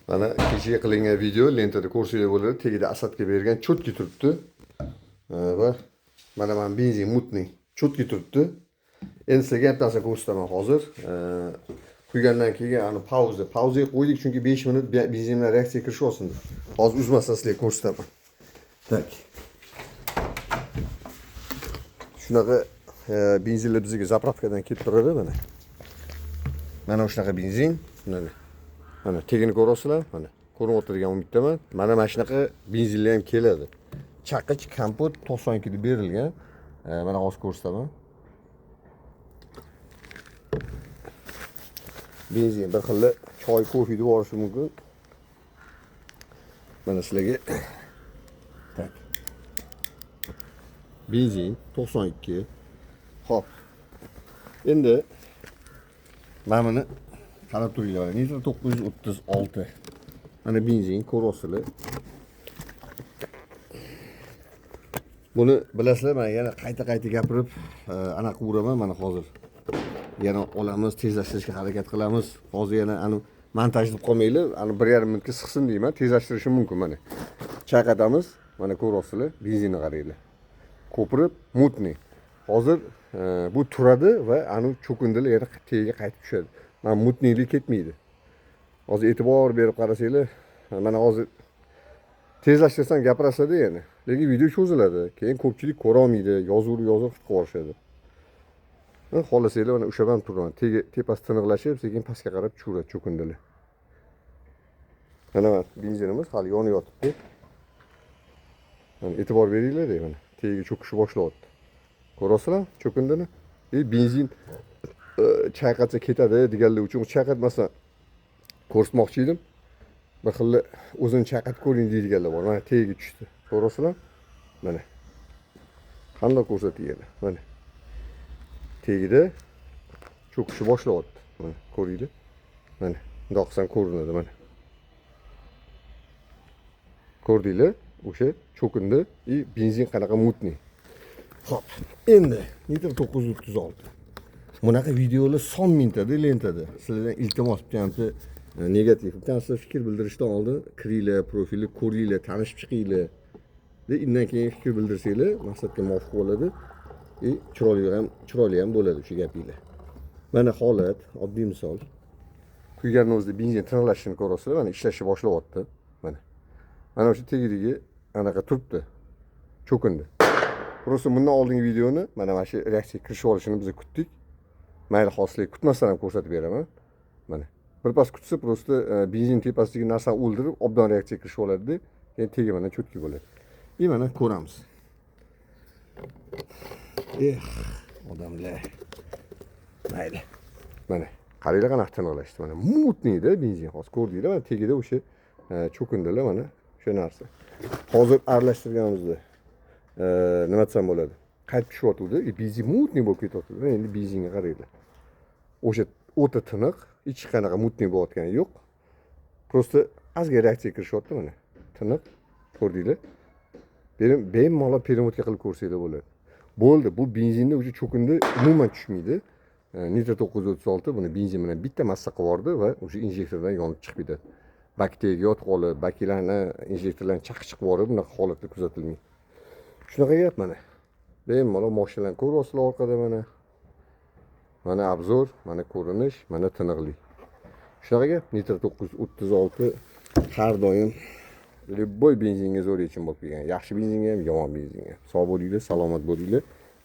Mana kecha qilingan video lentada ko'rsanglar bo'ladi. Tagida Asadga bergan cho'tki turibdi. Va mana benzin mutniy cho'tki turibdi. Endi sizlarga bittasin ko'rsataman hozir. Quygandan keyin ani pauzaga qo'ydik chunki 5 minut benzin bilan reaksiya kirishib olsin deb. Hozir uzmasdan sizlarga ko'rsataman. Tak. Shunaqa benzinlar bizga zapravkadan kelib turadi mana. Mana shunaqa benzin, mana tegini ko'rasizlar, mana ko'rib o'tirgan umiddaman. Mana shunaqa benzinlar ham keladi. Chaqich kompot 92 deb berilgan. Mana hozir ko'rsataman. Benzin bir xil choy, kofe deb yuborishi mumkin. Mana sizlarga tak. Benzin 92. Hop. Endi mana buni qarab turinglar. Nitro 936. Mana benzin ko'rasizlar. Buni bilasizlar, men yana qayta gapirib, anaqa uraman mana hozir. Yana olamiz, tezlashtirishga harakat qilamiz. Hozir yana montaj qilib qolmaylar, 1,5 minutga siqsin deyman, tezlashtirishim mumkin mana. Chaqatamiz, mana ko'rasizlar, benzinni qaranglar. Ko'pirib, mutniy. Hozir bu turadi va cho'kindilar yana tagiga qaytib tushadi. Mana mutniylik ketmaydi. Hozir e'tibor berib qarasanglar, mana hozir tezlashtirsam gapirasizlar yana. Lekin video cho'ziladi. Keyin ko'pchilik ko'ra olmaydi, yozuvni qilib qo'yishadi. Men xohlasanglar mana ushlab ham turaman. Tepasi tiniqlashib, sekin pastga qarab tushiradi cho'kindilar. Mana benzinimiz hali yonib yotibdi. Mana e'tibor beringlar mana. Tagiga cho'kishni boshlayapti. Ko'rasizlar cho'kindini? Benzin chayqatsa ketadi deganlar uchun chayqatmasa ko'rsatmoqchi edim. Bir xil o'zini chayqatib ko'ring deydiganlar bor. Mana tagiga tushdi. Ko'rasizlar? Mana. Qanday ko'rsatyapti? Mana. Tagida cho'kishni boshlayapti. Mana ko'ringlar. Mana. Bundoq qilsam ko'rinadi mana. Ko'rdinglar? O'sha cho'kindi, benzin qanaqa mutniy. Hop. Endi Nitro 936. Bunaqa videolar son mintada lentada. Sizlardan iltimos bitta negativ, bittasi fikr bildirishdan oldin kiringlar, profilni ko'ringlar, tanishib chiqinglar. Undan keyin fikr bildirsanglar, maqsadga muvofiq bo'ladi. Chiroyli ham bo'ladi shu gapinglar. Mana holat, oddiy misol. Quyganning o'zida benzin tiniqlashini ko'rasizlar, mana ishlashni boshlayapti. Mana. Mana o'sha tagidagi anaqa turibdi. Cho'kindi. Просто bundan oldingi videoni mana shu reaksiya kirishib olishini biz kutdik. Mayli hoslik kutmasdan ham ko'rsatib beraman. Mana. Birpas kutsa просто benzin tepasidagi narsani o'ldirib, obdan reaksiya kirishib oladi-da, keyin tegi mana cho'tki bo'ladi. Mana ko'ramiz. Odamlar. Mayli. Mana qaranglar qanaqa tiniqlashdi. Mana mutniyda benzin hozir ko'rdinglar, mana tegida o'sha cho'kindilar mana o'sha narsa. Hozir aralashtirganimizda nima desam bo'ladi? Qaytib tushyapti. Benzin mutniy bo'lib ketyapti. Endi benzinga qaranglar. O'sha o'ta tiniq, hech qanaqa mutniy bo'layotgani yo'q. Просто ozga reaksiya kirishyapti mana. Tiniq. Ko'rdinglar? Bemalol peremodga qilib ko'rsanglar bo'ladi. Bo'ldi, bu benzinda o'sha cho'kindi umuman tushmaydi. Nitro 936 buni benzin bilan bitta massa qilib yubordi va o'sha injektordan yonib chiqib ketadi. Bakteriya yotib qolib, baklarni injektorlarni chiqib yuborib, bunaqa holatlar kuzatilmaydi. Shunaqa gap mana. Bemalol mashinalarni ko'ryapsizlar orqada mana. Mana obzor, mana ko'rinish, mana tiniqlik. Shunaqa gap. Nitro 936 har doim любой benzinga zo'r yechim bo'lib kelgan. Yaxshi benzinga ham, yomon benzinga ham. Sog' bo'linglar, salomat bo'linglar.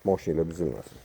Mashinalar buzilmasin.